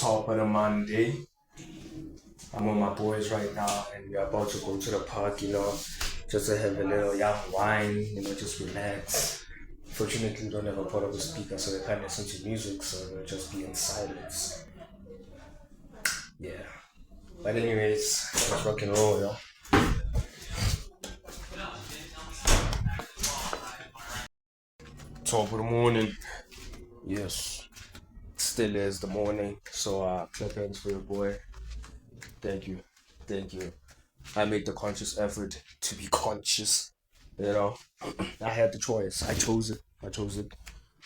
Top of the Monday. I'm with my boys right now, and we're about to go to the park, just to have a little young wine, just relax. Fortunately, we don't have a portable speaker, so we can't listen to music, so we'll just be in silence. Yeah. But anyways, let's rock and roll, yo. Top of the morning. Yes. Still is the morning, so clap hands for your boy. Thank you. Thank you. I made the conscious effort to be conscious. You know, I had the choice. I chose it. I chose it.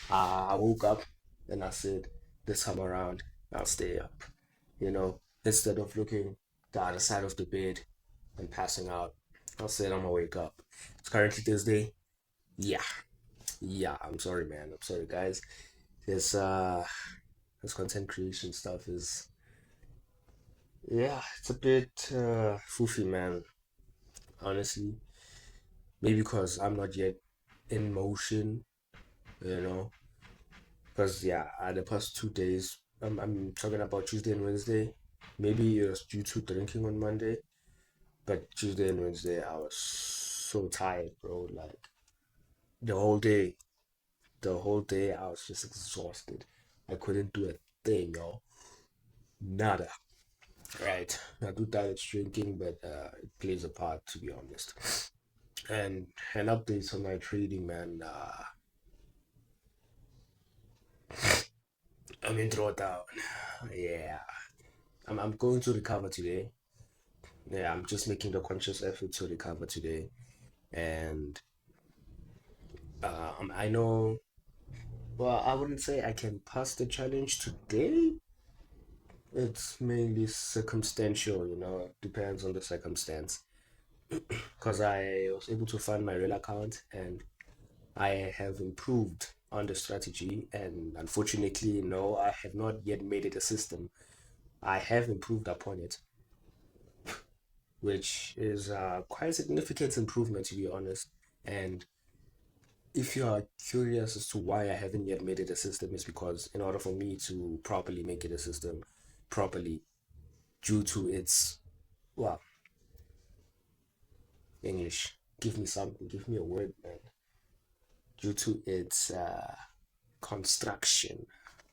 I woke up and I said, this time around, I'll stay up. Instead of looking the other side of the bed and passing out, I said, I'm gonna wake up. It's currently Thursday. Yeah, yeah. I'm sorry, man. I'm sorry, guys. This content creation stuff is, yeah, it's a bit foofy, man. Honestly, maybe because I'm not yet in motion, you know. Because yeah, the past 2 days, I'm talking about Tuesday and Wednesday. Maybe it was due to drinking on Monday, but Tuesday and Wednesday I was so tired, bro. Like the whole day, the whole day I was just exhausted. I couldn't do a thing, yo. Nada. Right. I do that it's drinking, but it plays a part to be honest. And an update on my trading, man. I'm in drawdown. Yeah. I'm going to recover today. Yeah, I'm just making the conscious effort to recover today. And I know, well, I wouldn't say I can pass the challenge today. It's mainly circumstantial, depends on the circumstance. Because I was able to find my real account and I have improved on the strategy. And unfortunately, no, I have not yet made it a system. I have improved upon it, which is quite a significant improvement, to be honest. And if you are curious as to why I haven't yet made it a system, is because in order for me to properly make it a system, properly, due to its, well, English, give me something, give me a word, man. Due to its construction,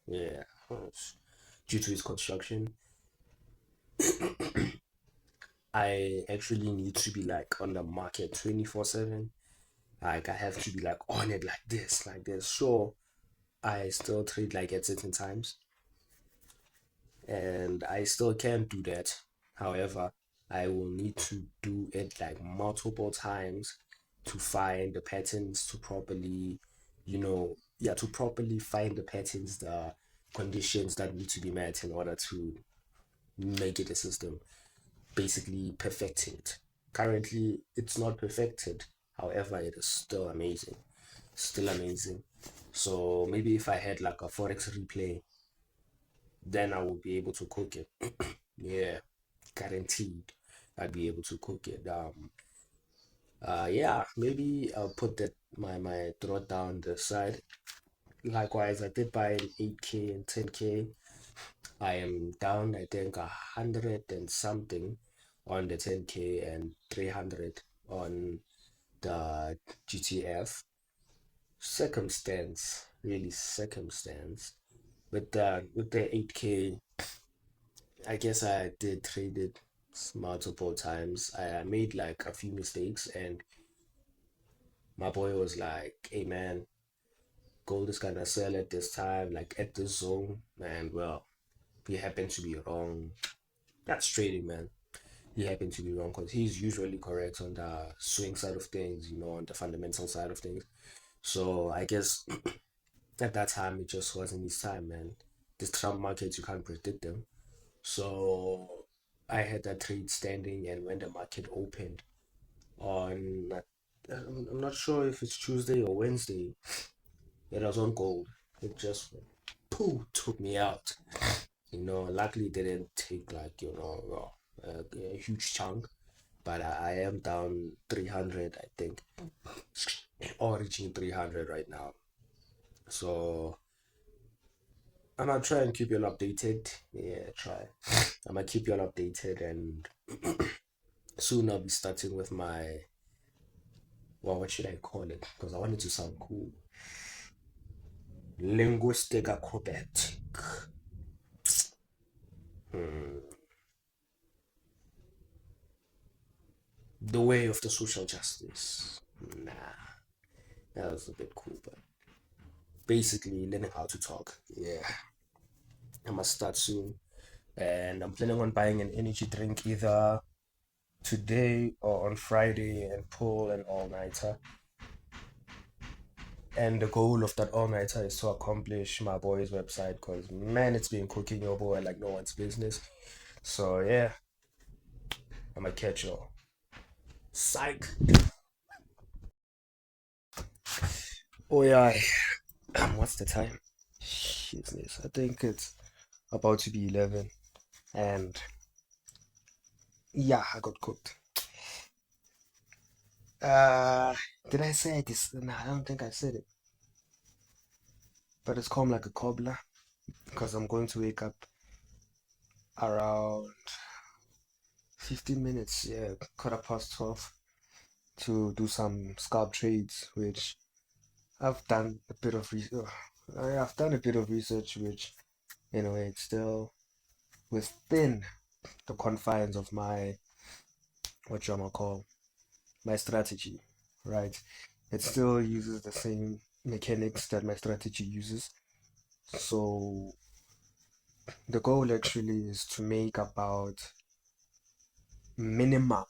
yeah, due to its construction, I actually need to be like on the market 24/7. Like I have to be like on it like this, like this. Sure, I still trade like at certain times, and I still can do that. However, I will need to do it like multiple times to find the patterns to properly, yeah, to properly find the patterns, the conditions that need to be met in order to make it a system, basically perfecting it. Currently, it's not perfected. However, it is still amazing. Still amazing. So maybe if I had like a Forex replay, then I would be able to cook it. Yeah, guaranteed I'd be able to cook it. Yeah, maybe I'll put that my drawdown the side. Likewise, I did buy an 8K and 10K. I am down, I think, 100 and something on the 10K and 300 on the GTF. Circumstance, really circumstance. With the 8K, I guess I did trade it multiple times. I made like a few mistakes, and my boy was like, "Hey man, gold is gonna sell at this time, like at this zone." And well, he happened to be wrong. That's trading, man. He happened to be wrong because he's usually correct on the swing side of things, on the fundamental side of things. So I guess at that time it just wasn't his time, man. This Trump markets, you can't predict them. So I had that trade standing, and when the market opened on, I'm not sure if it's Tuesday or Wednesday, it was on gold. It just pooh took me out. Luckily it didn't take like a huge chunk, but I am down 300, I think, or reaching 300 right now. So I'm gonna try and keep you all updated. Yeah, try. I'm gonna keep you all updated, and soon I'll be starting with my, well, what should I call it? Because I want it to sound cool. Linguistic acrobatic. Hmm. The way of the social justice. Nah, that was a bit cool, but basically learning how to talk. Yeah, I must start soon, and I'm planning on buying an energy drink either today or on Friday and pull an all-nighter. And the goal of that all-nighter is to accomplish my boy's website because man, it's been cooking your boy like no one's business. So yeah, I'm gonna catch y'all. Psych. Oh yeah. What's the time? Shizness. I think it's about to be 11. And yeah, I got cooked. Uh, did I say this? Nah, I don't think I said it. But it's called like a cobbler because I'm going to wake up around 15 minutes, yeah, quarter past 12 to do some scalp trades, which I've done a bit of research. I've done a bit of research, which you know it's still within the confines of my what you gonna call my strategy, right? It still uses the same mechanics that my strategy uses. So the goal actually is to make about minimum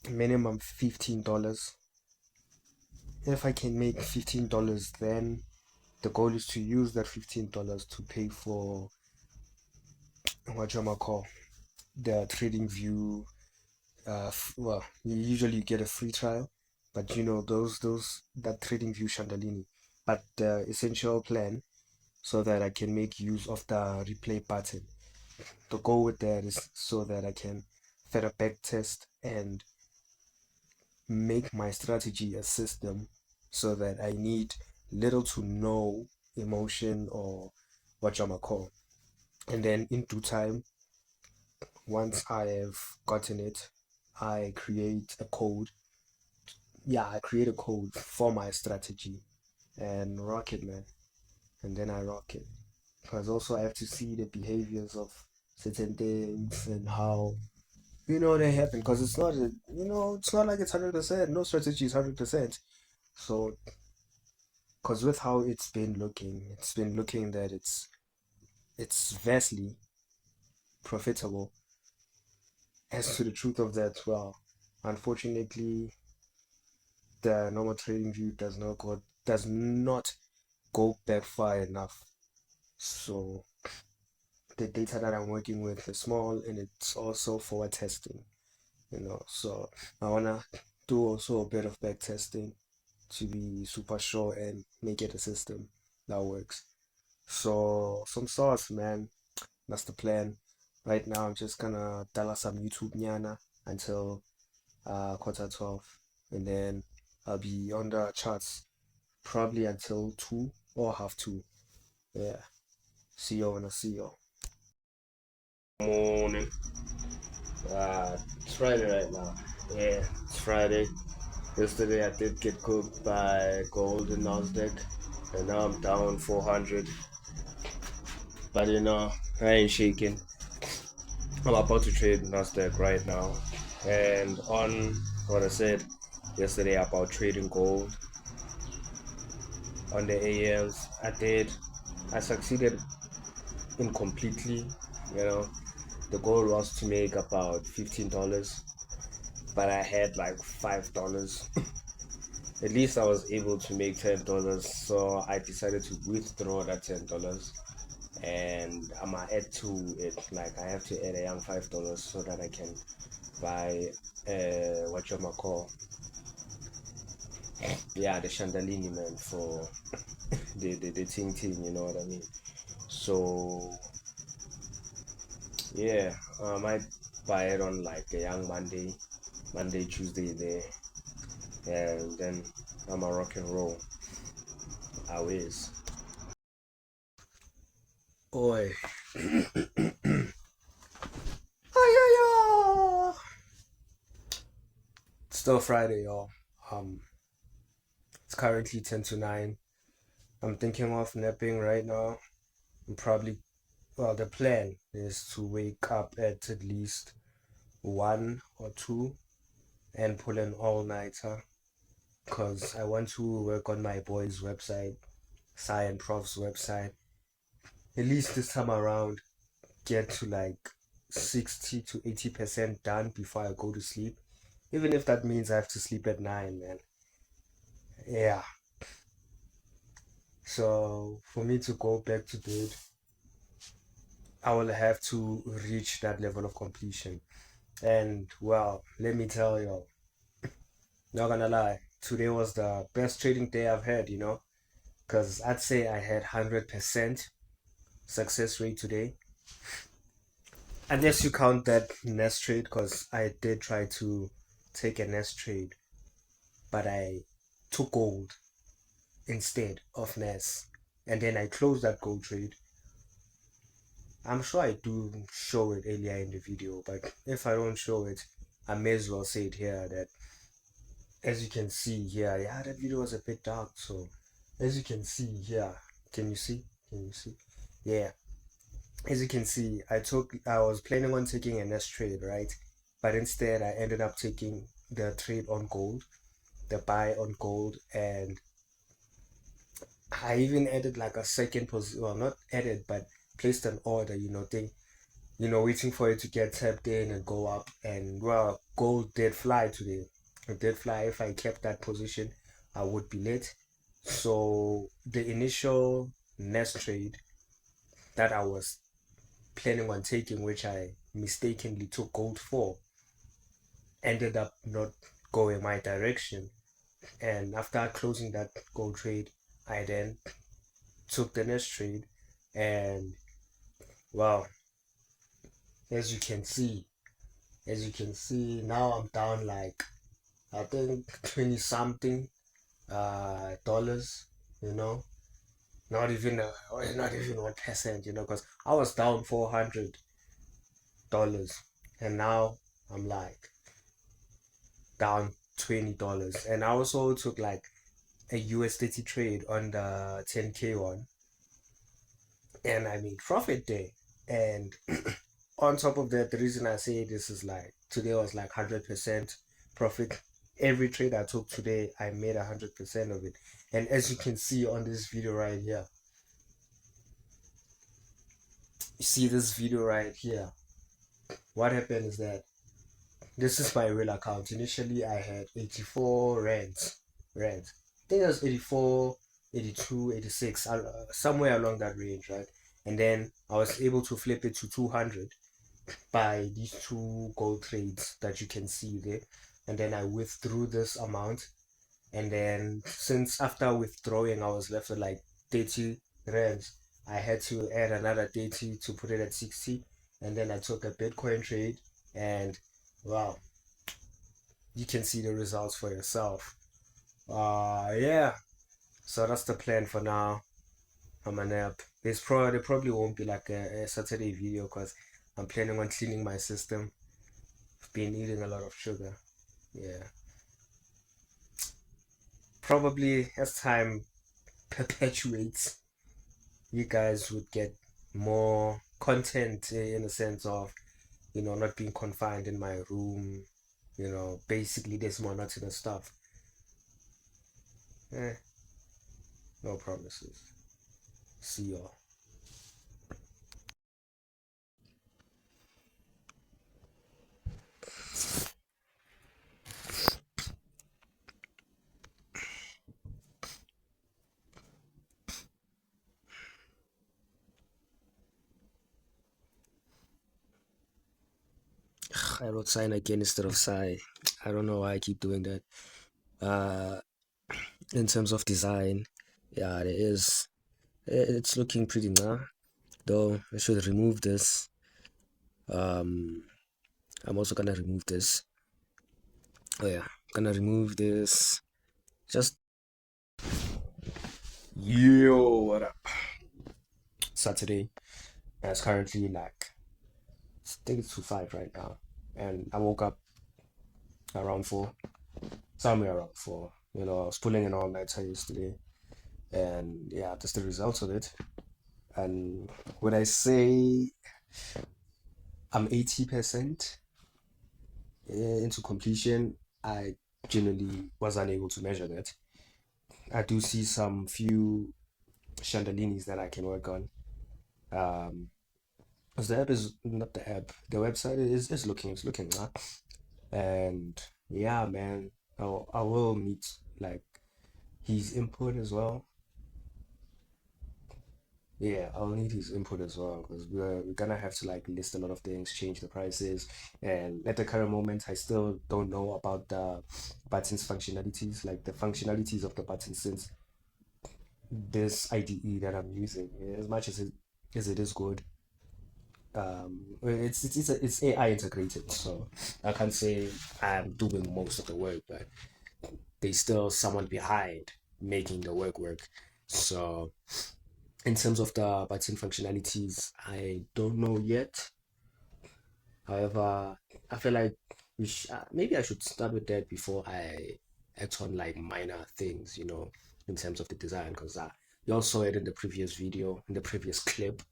$15. If I can make $15, then the goal is to use that $15 to pay for what you call the trading view. Well, you usually get a free trial, but you know those that trading view Chandalini. But the essential plan so that I can make use of the replay button. The goal with that is so that I can fed a back test and make my strategy a system so that I need little to no emotion or what you call. And then in due time, once I have gotten it, I create a code. Yeah, I create a code for my strategy and rock it, man. And then I rock it. Because also I have to see the behaviors of certain things and how they happen. Because it's not it's not like it's 100%. No strategy is 100%. So because with how it's been looking that it's vastly profitable. As to the truth of that, well, unfortunately, the normal trading view does not go back far enough. So the data that I'm working with is small and it's also forward testing. So I wanna do also a bit of back testing to be super sure and make it a system that works. So some sauce, man. That's the plan. Right now, I'm just gonna dial some YouTube nyana until quarter 12, and then I'll be on the charts probably until 2 or half 2. Yeah. See you when I see you. Morning. It's Friday right now. Yeah, it's Friday. Yesterday I did get cooked by gold and Nasdaq, and now I'm down 400. But I ain't shaking. I'm about to trade Nasdaq right now, and on what I said yesterday about trading gold on the AMs, I succeeded incompletely. You know, the goal was to make about $15, but I had like $5. At least I was able to make $10, so I decided to withdraw that $10, and I'm gonna add to it. Like I have to add a young $5 so that I can buy what you call, yeah, the Chandalini, man, for the ting ting, you know what I mean? So yeah, I might buy it on like a young Monday, Tuesday there, and then I'm a rock and roll. Always. Oi. Ay, ay, ay. Still Friday, y'all. Um, it's currently 10 to 9. I'm thinking of napping right now. I'm probably, well, the plan is to wake up at least 1 or 2 and pull an all-nighter because I want to work on my boy's website, Science Prof's website. At least this time around, get to like 60 to 80% done before I go to sleep. Even if that means I have to sleep at 9, man. Yeah. So for me to go back to bed, I will have to reach that level of completion. And well, let me tell you, not gonna lie, today was the best trading day I've had. Because I'd say I had 100% success rate today. Unless you count that nest trade, because I did try to take a nest trade, but I took gold instead of nest. And then I closed that gold trade. I'm sure I do show it earlier in the video, but if I don't show it, I may as well say it here that as you can see here, yeah, that video was a bit dark. So as you can see here, can you see? Can you see? Yeah. As you can see, I was planning on taking an S trade, right? But instead I ended up taking the trade on gold, the buy on gold, and I even added like a second position, well, not added, but placed an order, waiting for it to get tapped in and go up. And well, gold did fly today. It did fly. If I kept that position, I would be lit. So the initial nest trade that I was planning on taking, which I mistakenly took gold for, ended up not going my direction. And after closing that gold trade, I then took the next trade. And well, as you can see, now I'm down like I think 20 something dollars, you know, not even 1%, because I was down $400 and now I'm like down $20. And I also took like a USDT trade on the 10K one, and I made profit there. And on top of that, the reason I say this is like today was like 100% profit. Every trade I took today, I made 100% of it. And as you can see on this video right here, you see this video right here. What happened is that this is my real account. Initially, I had 84 rands. Rands. I think it was 84, 82, 86, somewhere along that range, right? And then I was able to flip it to 200 by these two gold trades that you can see there. And then I withdrew this amount. And then since after withdrawing, I was left with like 30 rands. I had to add another 30 to put it at 60. And then I took a Bitcoin trade, and wow, you can see the results for yourself. Yeah. So that's the plan for now. I'm a nap. There probably won't be like a Saturday video because I'm planning on cleaning my system. I've been eating a lot of sugar. Yeah. Probably as time perpetuates, you guys would get more content in the sense of, not being confined in my room. Basically this monotonous stuff. Eh, no promises. See y'all. I wrote sign again instead of sigh. I don't know why I keep doing that. Uh, in terms of design, yeah, it's looking pretty nah. Though I should remove this. Um, I'm also gonna remove this. Oh yeah, gonna remove this. Just yo, what up? Saturday. And it's currently like, I think it's 2:05 right now. And I woke up around 4, somewhere around 4. You know, I was pulling an all-nighter yesterday. And yeah, that's the results of it. And when I say I'm 80% into completion, I genuinely was unable to measure that. I do see some few chandelinis that I can work on. Um, 'Cause the app is not the app, the website is looking, huh? And yeah, man, I will need like his input as well. Yeah, I'll need his input as well because we're gonna have to like list a lot of things, change the prices, and at the current moment, I still don't know about the buttons functionalities, like the functionalities of the buttons since this IDE that I'm using, as much as it is good, it's AI integrated, so I can't say I'm doing most of the work, but there's still someone behind making the work. So in terms of the button functionalities, I don't know yet. However, I feel like maybe I should start with that before I act on like minor things, in terms of the design, because you all saw it in the previous video, in the previous clip,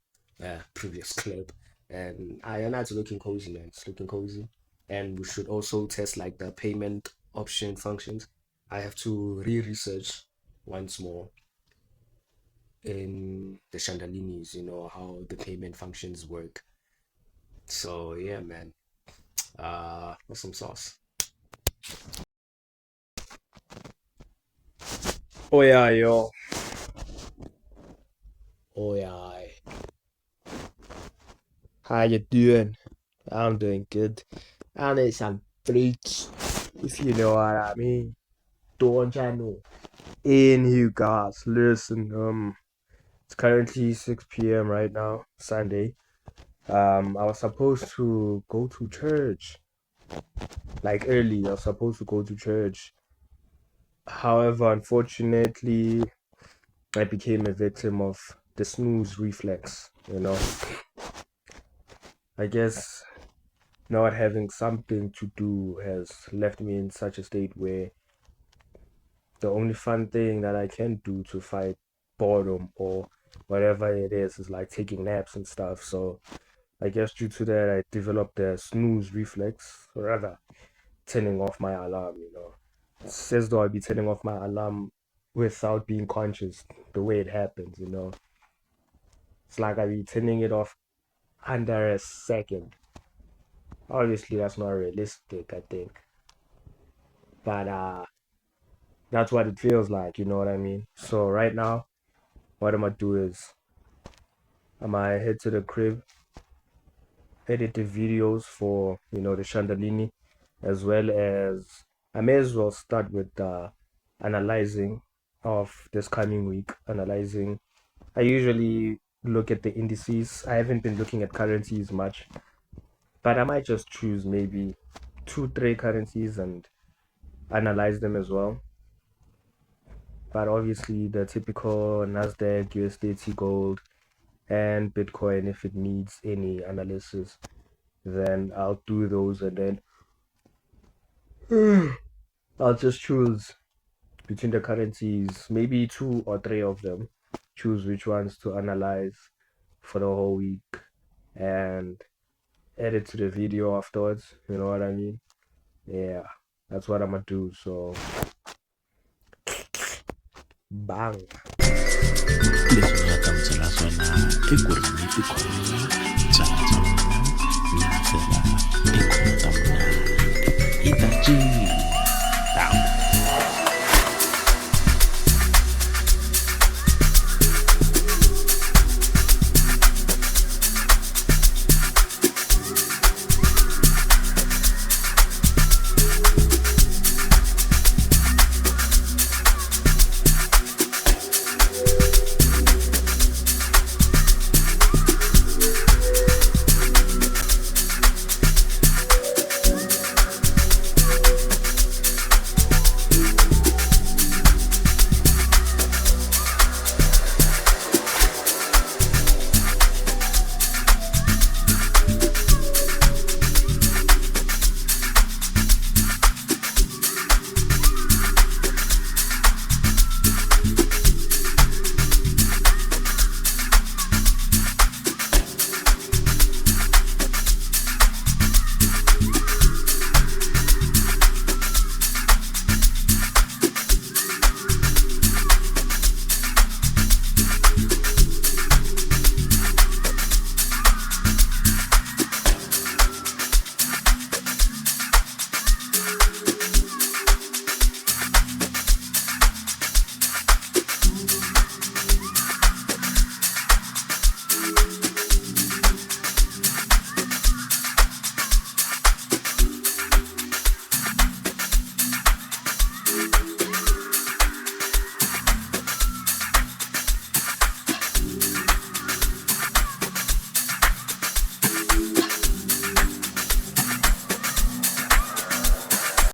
and I know it's looking cozy, man. It's looking cozy, and we should also test like the payment option functions. I have to re-research once more in the Chandelinis, how the payment functions work. So yeah, man. What's some sauce? Oh yeah, yo. Oh yeah. How you doing? I'm doing good. I need some fruits, if you know what I mean. Don't you know? In you guys, listen. It's currently 6 p.m. right now, Sunday. I was supposed to go to church, like early. I was supposed to go to church. However, unfortunately, I became a victim of the snooze reflex, I guess not having something to do has left me in such a state where the only fun thing that I can do to fight boredom or whatever it is like taking naps and stuff. So I guess due to that, I developed a snooze reflex, or rather, turning off my alarm. It says though I'd be turning off my alarm without being conscious the way it happens. It's like I'd be turning it off under a second. Obviously, that's not realistic, I think. But that's what it feels like, you know what I mean? So right now, what I'm gonna do is I'm gonna head to the crib, edit the videos for, the Chandellini, as well as I may as well start with analyzing of this coming week. Analyzing. I usually look at the indices. I haven't been looking at currencies much, but I might just choose maybe 2, 3 currencies and analyze them as well. But obviously, the typical Nasdaq, USDT, gold, and Bitcoin, if it needs any analysis, then I'll do those, and then I'll just choose between the currencies, maybe 2 or 3 of them, choose which ones to analyze for the whole week, and edit to the video afterwards. You know what I mean? Yeah, that's what I'm gonna do. So, bang. leswi nga ta mi byela swona i ku ri mi tikhomela byala bya n'wina mi yingisela tikhomelo ta munana hi ta cinca.